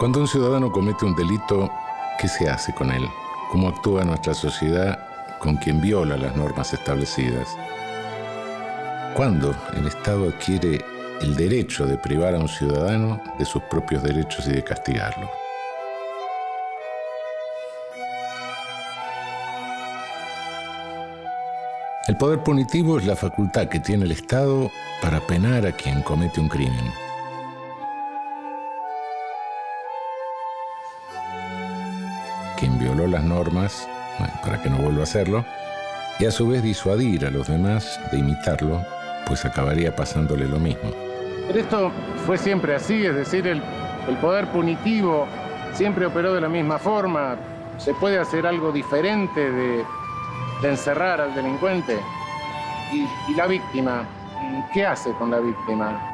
Cuando un ciudadano comete un delito, ¿qué se hace con él? ¿Cómo actúa nuestra sociedad con quien viola las normas establecidas? ¿Cuándo el Estado adquiere el derecho de privar a un ciudadano de sus propios derechos y de castigarlo? El poder punitivo es la facultad que tiene el Estado para penar a quien comete un crimen. Quien violó las normas, para que no vuelva a hacerlo, y a su vez disuadir a los demás de imitarlo, pues acabaría pasándole lo mismo. Pero esto fue siempre así, es decir, el poder punitivo siempre operó de la misma forma. ¿Se puede hacer algo diferente de encerrar al delincuente? ¿Y la víctima? ¿Qué hace con la víctima?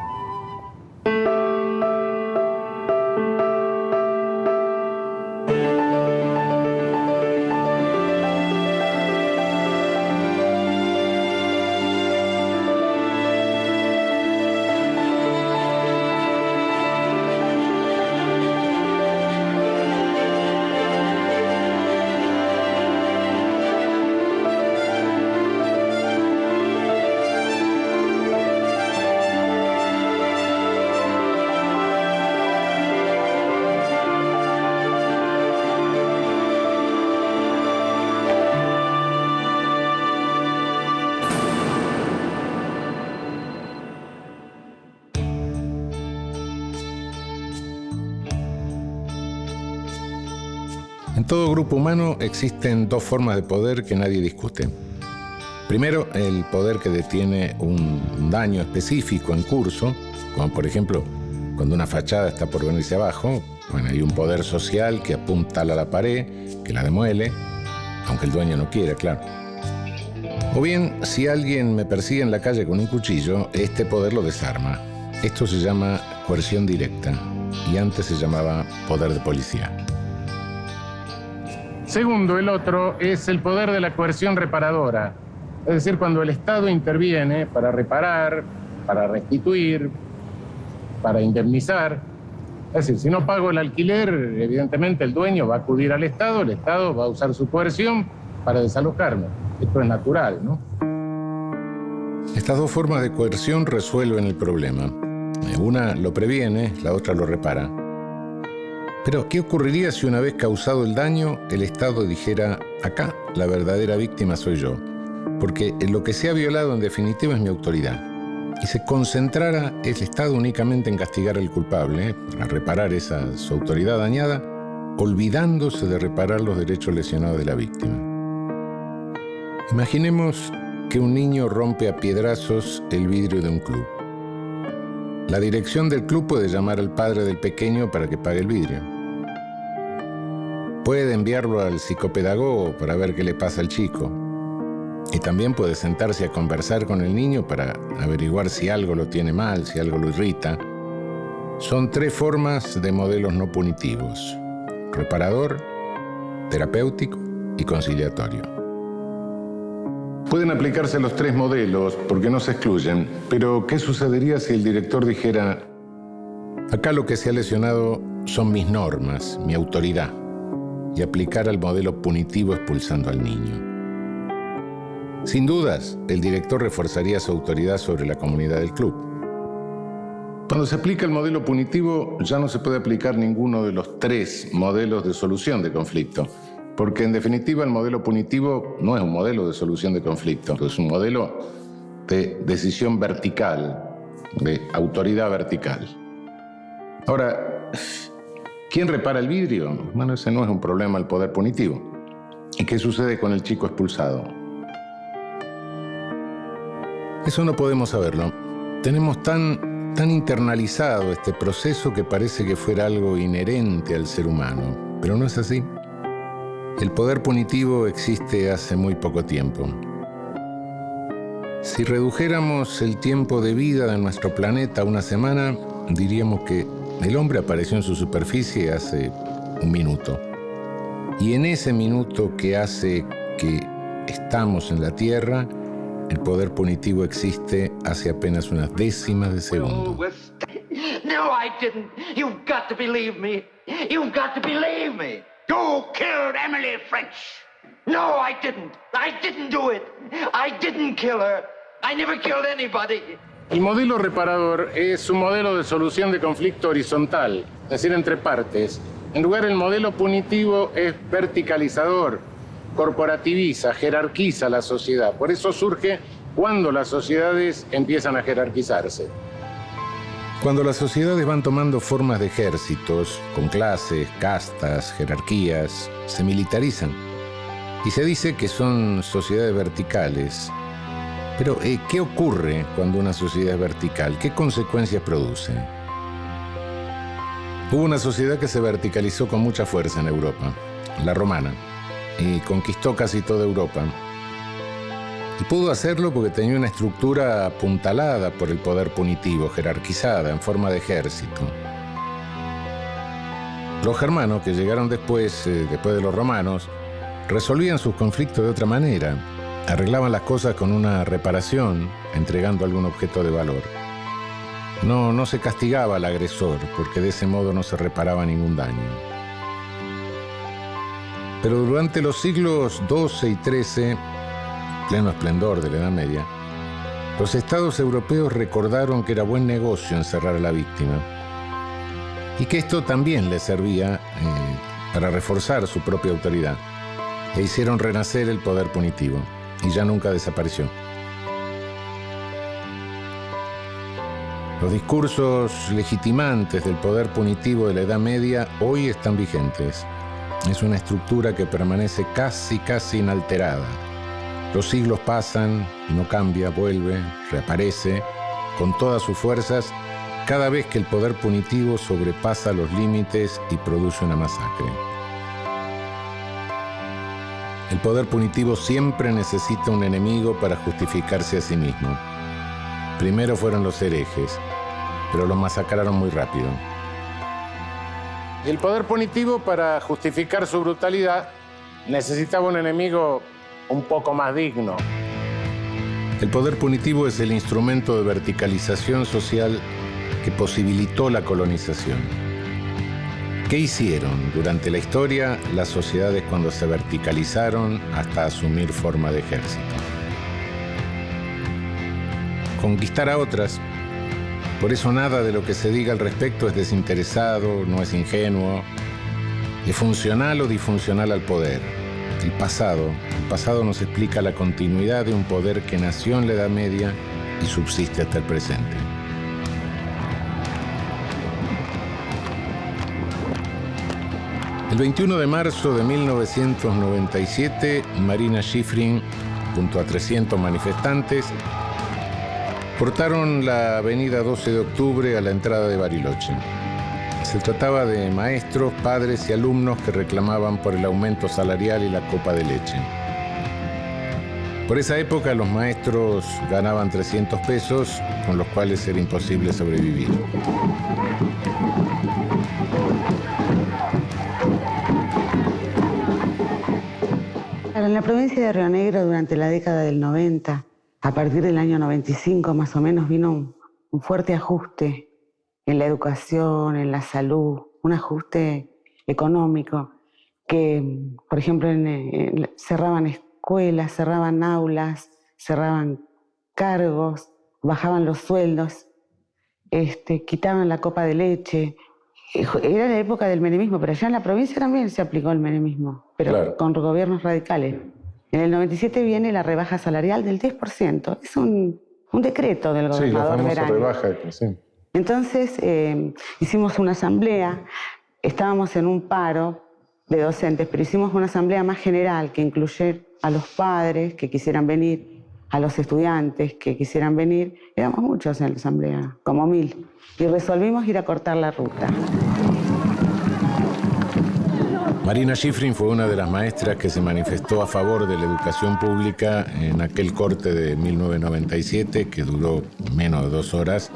En todo grupo humano existen dos formas de poder que nadie discute. Primero, el poder que detiene un daño específico en curso, como por ejemplo, cuando una fachada está por venirse abajo, hay un poder social que apuntala a la pared, que la demuele, aunque el dueño no quiera, claro. O bien, si alguien me persigue en la calle con un cuchillo, este poder lo desarma. Esto se llama coerción directa y antes se llamaba poder de policía. Segundo, el otro es el poder de la coerción reparadora. Es decir, cuando el Estado interviene para reparar, para restituir, para indemnizar. Es decir, si no pago el alquiler, evidentemente el dueño va a acudir al Estado, el Estado va a usar su coerción para desalojarme. Esto es natural, ¿no? Estas dos formas de coerción resuelven el problema. Una lo previene, la otra lo repara. Pero, ¿qué ocurriría si una vez causado el daño, el Estado dijera, acá la verdadera víctima soy yo? Porque lo que se ha violado en definitiva es mi autoridad. Y se concentrara el Estado únicamente en castigar al culpable, para reparar su autoridad dañada, olvidándose de reparar los derechos lesionados de la víctima. Imaginemos que un niño rompe a piedrazos el vidrio de un club. La dirección del club puede llamar al padre del pequeño para que pague el vidrio. Puede enviarlo al psicopedagogo para ver qué le pasa al chico. Y también puede sentarse a conversar con el niño para averiguar si algo lo tiene mal, si algo lo irrita. Son tres formas de modelos no punitivos: reparador, terapéutico y conciliatorio. Pueden aplicarse los tres modelos porque no se excluyen, pero ¿qué sucedería si el director dijera, acá lo que se ha lesionado son mis normas, mi autoridad, y aplicara el modelo punitivo expulsando al niño? Sin dudas, el director reforzaría su autoridad sobre la comunidad del club. Cuando se aplica el modelo punitivo, ya no se puede aplicar ninguno de los tres modelos de solución de conflicto. Porque en definitiva el modelo punitivo no es un modelo de solución de conflicto, es un modelo de decisión vertical, de autoridad vertical. Ahora, ¿quién repara el vidrio? Bueno, ese no es un problema del poder punitivo. ¿Y qué sucede con el chico expulsado? Eso no podemos saberlo. Tenemos tan internalizado este proceso que parece que fuera algo inherente al ser humano, pero no es así. El poder punitivo existe hace muy poco tiempo. Si redujéramos el tiempo de vida de nuestro planeta a una semana, diríamos que el hombre apareció en su superficie hace un minuto. Y en ese minuto que hace que estamos en la Tierra, el poder punitivo existe hace apenas unas décimas de segundo. No, I didn't. You've got to believe me. You've got to believe me. You killed Emily French. No, I didn't. I didn't do it. I didn't kill her. I never killed anybody. El modelo reparador es un modelo de solución de conflicto horizontal, es decir, entre partes. En lugar, el modelo punitivo es verticalizador, corporativiza, jerarquiza la sociedad. Por eso surge cuando las sociedades empiezan a jerarquizarse. Cuando las sociedades van tomando formas de ejércitos, con clases, castas, jerarquías, se militarizan. Y se dice que son sociedades verticales. Pero, ¿qué ocurre cuando una sociedad es vertical? ¿Qué consecuencias produce? Hubo una sociedad que se verticalizó con mucha fuerza en Europa, la romana, y conquistó casi toda Europa. Y pudo hacerlo porque tenía una estructura apuntalada por el poder punitivo, jerarquizada, en forma de ejército. Los germanos, que llegaron después de los romanos, resolvían sus conflictos de otra manera. Arreglaban las cosas con una reparación, entregando algún objeto de valor. No se castigaba al agresor, porque de ese modo no se reparaba ningún daño. Pero durante los siglos XII y XIII, pleno esplendor de la Edad Media, los estados europeos recordaron que era buen negocio encerrar a la víctima y que esto también les servía para reforzar su propia autoridad, e hicieron renacer el poder punitivo. Y ya nunca desapareció. Los discursos legitimantes del poder punitivo de la Edad Media hoy están vigentes. Es una estructura que permanece casi inalterada. Los siglos pasan y no cambia, vuelve, reaparece con todas sus fuerzas cada vez que el poder punitivo sobrepasa los límites y produce una masacre. El poder punitivo siempre necesita un enemigo para justificarse a sí mismo. Primero fueron los herejes, pero los masacraron muy rápido. El poder punitivo, para justificar su brutalidad, necesitaba un enemigo un poco más digno. El poder punitivo es el instrumento de verticalización social que posibilitó la colonización. ¿Qué hicieron durante la historia las sociedades cuando se verticalizaron hasta asumir forma de ejército? Conquistar a otras. Por eso nada de lo que se diga al respecto es desinteresado, no es ingenuo, es funcional o disfuncional al poder. El pasado nos explica la continuidad de un poder que nació en la Edad Media y subsiste hasta el presente. El 21 de marzo de 1997, Marina Shiffrin, junto a 300 manifestantes, cortaron la avenida 12 de octubre a la entrada de Bariloche. Se trataba de maestros, padres y alumnos que reclamaban por el aumento salarial y la copa de leche. Por esa época los maestros ganaban 300 pesos, con los cuales era imposible sobrevivir. En la provincia de Río Negro, durante la década del 90, a partir del año 95 más o menos, vino un fuerte ajuste en la educación, en la salud, un ajuste económico que, por ejemplo, cerraban escuelas, cerraban aulas, cerraban cargos, bajaban los sueldos, quitaban la copa de leche. Era la época del menemismo, pero allá en la provincia también se aplicó el menemismo, pero claro, con gobiernos radicales. En el 97 viene la rebaja salarial del 10%. Es un decreto del gobernador Verano. Sí, la famosa rebaja, sí. Entonces hicimos una asamblea, estábamos en un paro de docentes, pero hicimos una asamblea más general que incluye a los padres que quisieran venir, a los estudiantes que quisieran venir. Éramos muchos en la asamblea, como 1000. Y resolvimos ir a cortar la ruta. Marina Shiffrin fue una de las maestras que se manifestó a favor de la educación pública en aquel corte de 1997, que duró menos de 2 horas,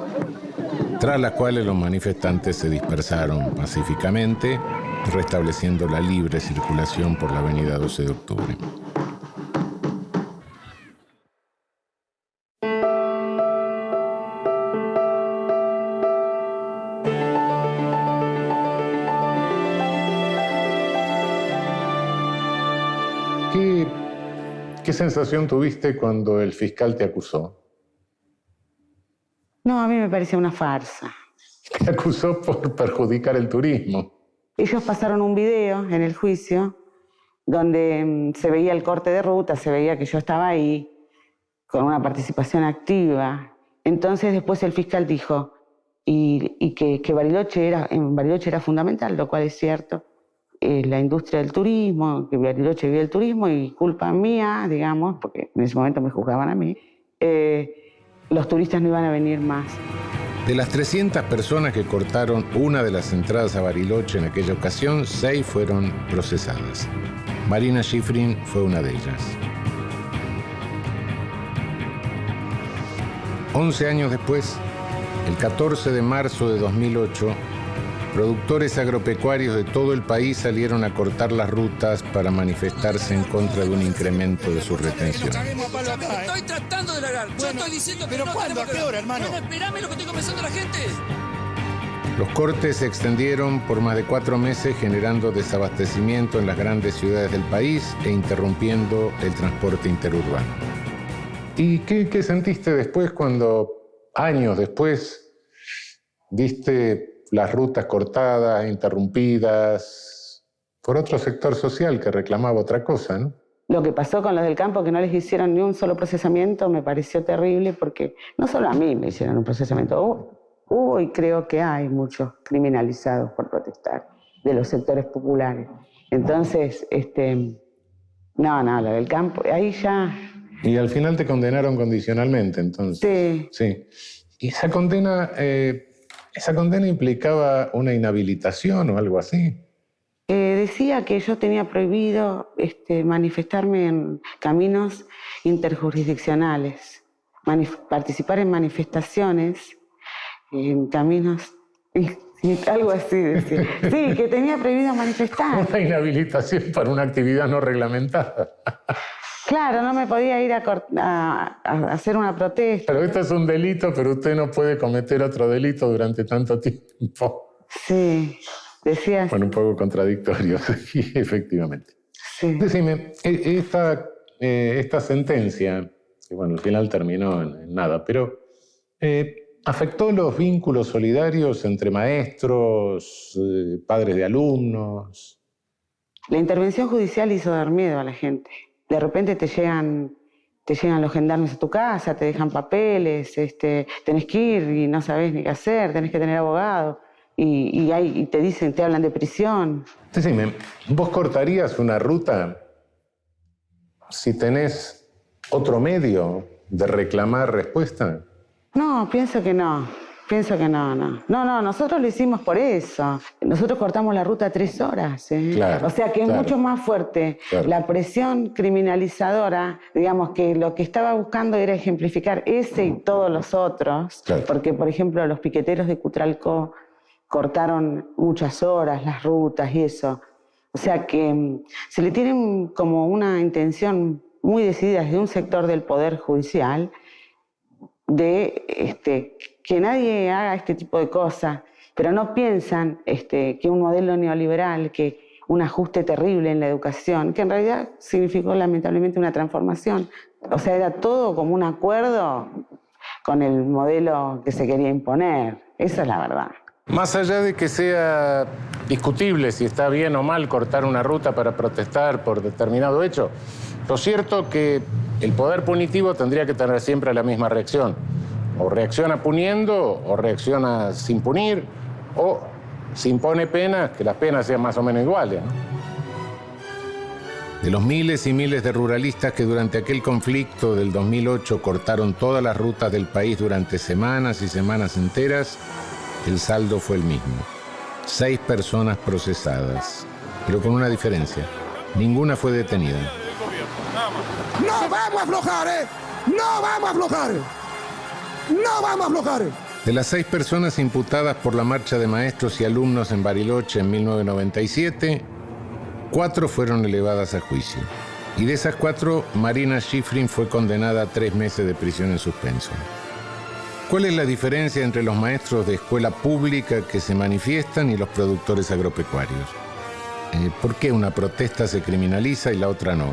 tras las cuales los manifestantes se dispersaron pacíficamente, restableciendo la libre circulación por la avenida 12 de octubre. qué sensación tuviste cuando el fiscal te acusó? No, a mí me parecía una farsa. Te acusó por perjudicar el turismo. Ellos pasaron un video en el juicio donde se veía el corte de ruta, se veía que yo estaba ahí con una participación activa. Entonces después el fiscal dijo y que en Bariloche era fundamental, lo cual es cierto, la industria del turismo, que Bariloche vivía el turismo y culpa mía, digamos, porque en ese momento me juzgaban a mí, los turistas no iban a venir más. De las 300 personas que cortaron una de las entradas a Bariloche en aquella ocasión, 6 fueron procesadas. Marina Shiffrin fue una de ellas. 11 años después, el 14 de marzo de 2008, productores agropecuarios de todo el país salieron a cortar las rutas para manifestarse en contra de un incremento de sus retenciones. Estoy tratando de largar. Yo estoy diciendo que ¿pero cuándo? ¿A qué hora, hermano? Bueno, esperame lo que estoy conversando a la gente. Los cortes se extendieron por más de 4 meses, generando desabastecimiento en las grandes ciudades del país e interrumpiendo el transporte interurbano. ¿Y qué sentiste después cuando, años después, viste las rutas cortadas, interrumpidas, por otro sector social que reclamaba otra cosa, ¿no? Lo que pasó con los del campo, que no les hicieron ni un solo procesamiento, me pareció terrible porque no solo a mí me hicieron un procesamiento. Hubo y creo que hay muchos criminalizados por protestar de los sectores populares. Entonces, lo del campo, ahí ya... Y al final te condenaron condicionalmente, entonces. Sí. ¿Y esa condena implicaba una inhabilitación o algo así? Decía que yo tenía prohibido manifestarme en caminos interjurisdiccionales, participar en manifestaciones en caminos, algo así decía. Sí, que tenía prohibido manifestar. Una inhabilitación para una actividad no reglamentada. Claro, no me podía ir a hacer una protesta. Pero esto es un delito, pero usted no puede cometer otro delito durante tanto tiempo. Sí, decías. Bueno, un poco contradictorio, sí, efectivamente. Sí. Decime, esta sentencia, que bueno, al final terminó en nada, pero ¿afectó los vínculos solidarios entre maestros, padres de alumnos? La intervención judicial hizo dar miedo a la gente. De repente te llegan los gendarmes a tu casa, te dejan papeles, tenés que ir y no sabés ni qué hacer, tenés que tener abogado. Y te dicen, te hablan de prisión. Decime, ¿vos cortarías una ruta si tenés otro medio de reclamar respuesta? No, pienso que no. No, nosotros lo hicimos por eso. Nosotros cortamos la ruta 3 horas. Claro, o sea que es mucho más fuerte. Claro. La presión criminalizadora, digamos que lo que estaba buscando era ejemplificar ese y todos los otros. Claro. Porque, por ejemplo, los piqueteros de Cutralcó cortaron muchas horas las rutas y eso. O sea que se le tiene como una intención muy decidida desde un sector del Poder Judicial de que nadie haga este tipo de cosas, pero no piensan que un modelo neoliberal, que un ajuste terrible en la educación, que en realidad significó lamentablemente una transformación. O sea, era todo como un acuerdo con el modelo que se quería imponer. Esa es la verdad. Más allá de que sea discutible si está bien o mal cortar una ruta para protestar por determinado hecho, lo cierto es que el poder punitivo tendría que tener siempre la misma reacción. O reacciona puniendo, o reacciona sin punir, o si impone penas, que las penas sean más o menos iguales, ¿no? De los miles y miles de ruralistas que durante aquel conflicto del 2008 cortaron todas las rutas del país durante semanas y semanas enteras, el saldo fue el mismo. 6 personas procesadas, pero con una diferencia. Ninguna fue detenida. ¡No vamos a aflojar, ¡No vamos a aflojar! ¡No vamos a aflojar! De las 6 personas imputadas por la marcha de maestros y alumnos en Bariloche en 1997, 4 fueron elevadas a juicio. Y de esas 4, Marina Shiffrin fue condenada a 3 meses de prisión en suspenso. ¿Cuál es la diferencia entre los maestros de escuela pública que se manifiestan y los productores agropecuarios? ¿Por qué una protesta se criminaliza y la otra no?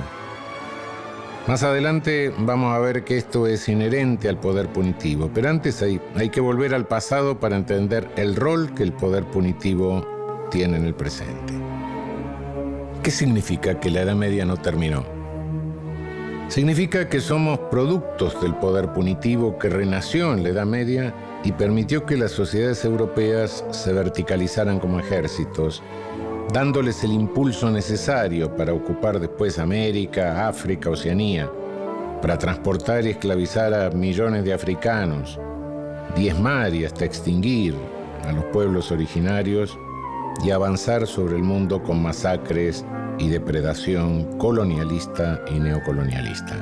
Más adelante vamos a ver que esto es inherente al poder punitivo, pero antes hay que volver al pasado para entender el rol que el poder punitivo tiene en el presente. ¿Qué significa que la Edad Media no terminó? Significa que somos productos del poder punitivo que renació en la Edad Media y permitió que las sociedades europeas se verticalizaran como ejércitos, dándoles el impulso necesario para ocupar después América, África, Oceanía, para transportar y esclavizar a millones de africanos, diezmar y hasta extinguir a los pueblos originarios y avanzar sobre el mundo con masacres y depredación colonialista y neocolonialista.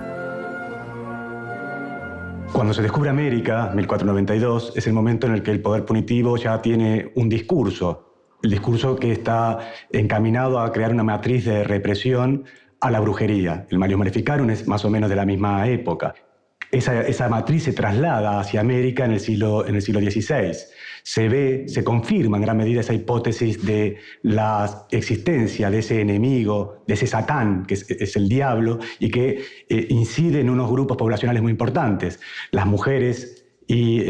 Cuando se descubre América, 1492, es el momento en el que el poder punitivo ya tiene un discurso. El discurso que está encaminado a crear una matriz de represión a la brujería. El Malleus Maleficarum es más o menos de la misma época. Esa matriz se traslada hacia América en el siglo XVI. Se confirma en gran medida esa hipótesis de la existencia de ese enemigo, de ese Satán, que es el diablo, y que incide en unos grupos poblacionales muy importantes. Las mujeres y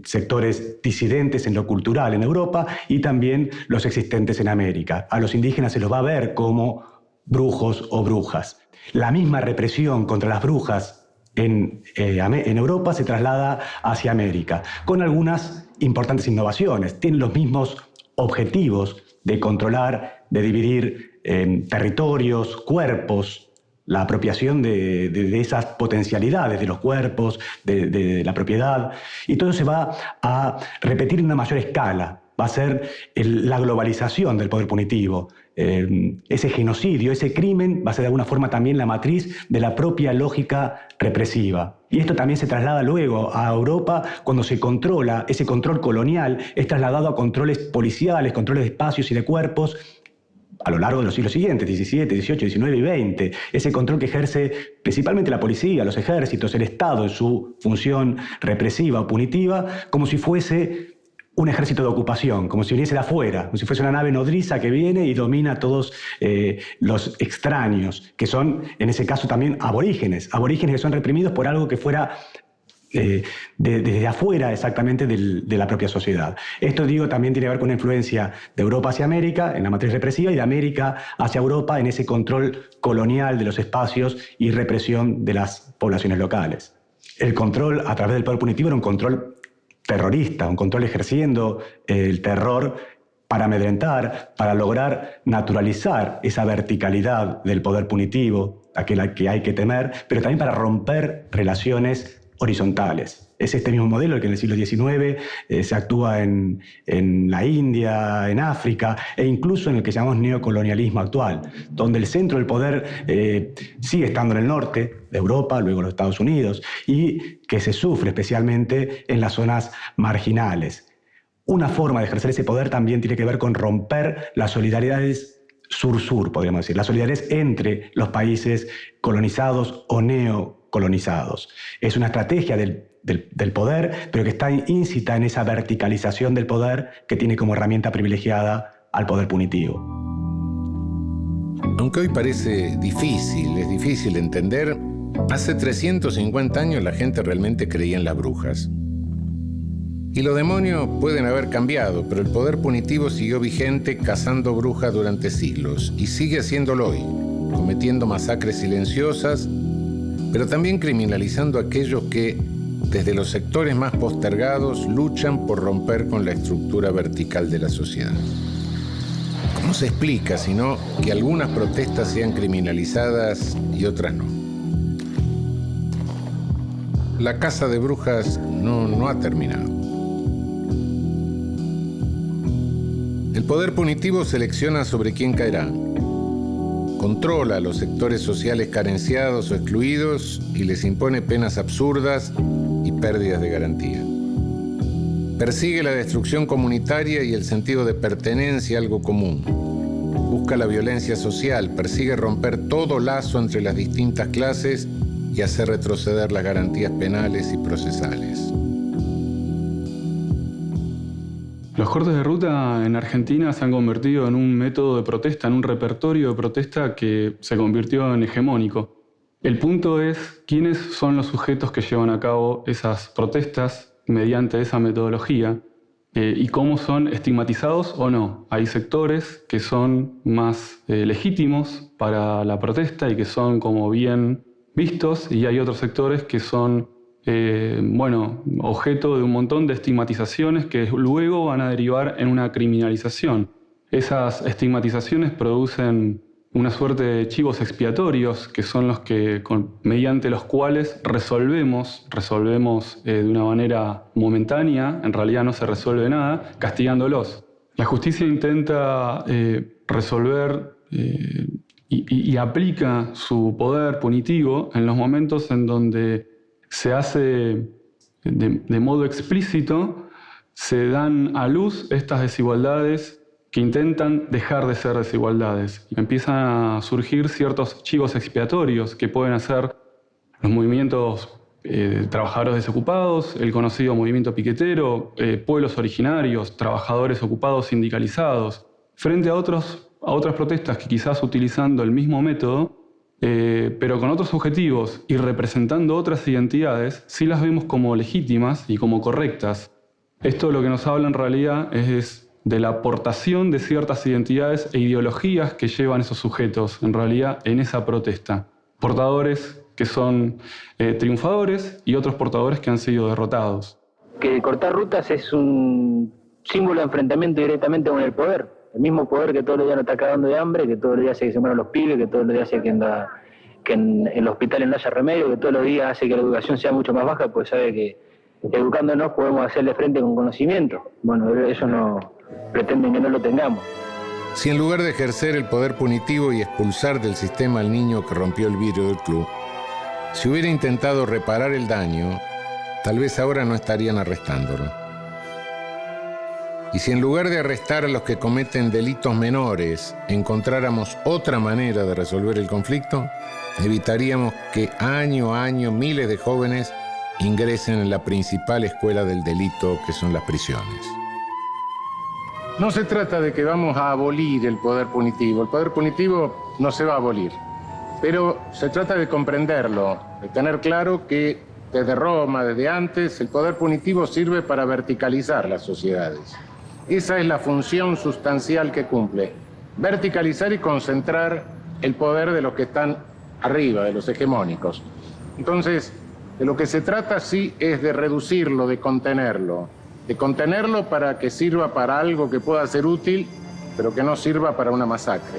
sectores disidentes en lo cultural en Europa y también los existentes en América. A los indígenas se los va a ver como brujos o brujas. La misma represión contra las brujas en Europa se traslada hacia América, con algunas importantes innovaciones. Tienen los mismos objetivos de controlar, de dividir territorios, cuerpos, la apropiación de esas potencialidades de los cuerpos, de la propiedad, y todo se va a repetir en una mayor escala. Va a ser la globalización del poder punitivo. Ese genocidio, ese crimen, va a ser de alguna forma también la matriz de la propia lógica represiva. Y esto también se traslada luego a Europa cuando se controla, ese control colonial es trasladado a controles policiales, controles de espacios y de cuerpos, a lo largo de los siglos siguientes, XVII, XVIII, XIX y XX, ese control que ejerce principalmente la policía, los ejércitos, el Estado en su función represiva o punitiva, como si fuese un ejército de ocupación, como si viniese de afuera, como si fuese una nave nodriza que viene y domina a todos los extraños, que son, en ese caso también, aborígenes que son reprimidos por algo que fuera desde afuera exactamente de la propia sociedad. Esto, digo, también tiene que ver con una influencia de Europa hacia América, en la matriz represiva, y de América hacia Europa, en ese control colonial de los espacios y represión de las poblaciones locales. El control a través del poder punitivo era un control terrorista, un control ejerciendo el terror para amedrentar, para lograr naturalizar esa verticalidad del poder punitivo, aquella que hay que temer, pero también para romper relaciones horizontales. Es este mismo modelo el que en el siglo XIX se actúa en la India, en África, e incluso en el que llamamos neocolonialismo actual, donde el centro del poder sigue estando en el norte de Europa, luego en los Estados Unidos, y que se sufre especialmente en las zonas marginales. Una forma de ejercer ese poder también tiene que ver con romper las solidaridades sur-sur, podríamos decir, las solidaridades entre los países colonizados o neocolonizados. Es una estrategia del poder, pero que está íncita en esa verticalización del poder que tiene como herramienta privilegiada al poder punitivo. Aunque hoy parece difícil, es difícil entender, hace 350 años la gente realmente creía en las brujas. Y los demonios pueden haber cambiado, pero el poder punitivo siguió vigente cazando brujas durante siglos y sigue haciéndolo hoy, cometiendo masacres silenciosas, pero también criminalizando a aquellos que, desde los sectores más postergados, luchan por romper con la estructura vertical de la sociedad. ¿Cómo se explica, sino que algunas protestas sean criminalizadas y otras no? La caza de brujas no ha terminado. El poder punitivo selecciona sobre quién caerá. Controla a los sectores sociales carenciados o excluidos y les impone penas absurdas y pérdidas de garantía. Persigue la destrucción comunitaria y el sentido de pertenencia a algo común. Busca la violencia social, persigue romper todo lazo entre las distintas clases y hacer retroceder las garantías penales y procesales. Los cortes de ruta en Argentina se han convertido en un método de protesta, en un repertorio de protesta que se convirtió en hegemónico. El punto es quiénes son los sujetos que llevan a cabo esas protestas mediante esa metodología y cómo son estigmatizados o no. Hay sectores que son más legítimos para la protesta y que son como bien vistos, y hay otros sectores que son objeto de un montón de estigmatizaciones que luego van a derivar en una criminalización. Esas estigmatizaciones producen una suerte de chivos expiatorios, que son los que, mediante los cuales resolvemos de una manera momentánea, en realidad no se resuelve nada, castigándolos. La justicia intenta resolver y aplica su poder punitivo en los momentos en donde se hace de modo explícito, se dan a luz estas desigualdades que intentan dejar de ser desigualdades. Empiezan a surgir ciertos chivos expiatorios que pueden hacer los movimientos trabajadores desocupados, el conocido movimiento piquetero, pueblos originarios, trabajadores ocupados sindicalizados, frente a otras protestas que quizás utilizando el mismo método, pero con otros objetivos y representando otras identidades, sí las vemos como legítimas y como correctas. Esto lo que nos habla en realidad es de la aportación de ciertas identidades e ideologías que llevan esos sujetos, en realidad, en esa protesta. Portadores que son triunfadores y otros portadores que han sido derrotados. Que cortar rutas es un símbolo de enfrentamiento directamente con el poder. El mismo poder que todos los días nos está cagando de hambre, que todos los días hace que se mueran los pibes, que todos los días hace que en los hospitales no haya remedio, que todos los días hace que la educación sea mucho más baja, pues sabe que educándonos podemos hacerle frente con conocimiento. Bueno, eso no pretenden que no lo tengamos. Si en lugar de ejercer el poder punitivo y expulsar del sistema al niño que rompió el vidrio del club, se hubiera intentado reparar el daño, tal vez ahora no estarían arrestándolo. Y si en lugar de arrestar a los que cometen delitos menores, encontráramos otra manera de resolver el conflicto, evitaríamos que año a año miles de jóvenes ingresen en la principal escuela del delito, que son las prisiones. No se trata de que vamos a abolir el poder punitivo. El poder punitivo no se va a abolir. Pero se trata de comprenderlo, de tener claro que desde Roma, desde antes, el poder punitivo sirve para verticalizar las sociedades. Esa es la función sustancial que cumple. Verticalizar y concentrar el poder de los que están arriba, de los hegemónicos. Entonces, de lo que se trata sí es de reducirlo, de contenerlo para que sirva para algo que pueda ser útil, pero que no sirva para una masacre.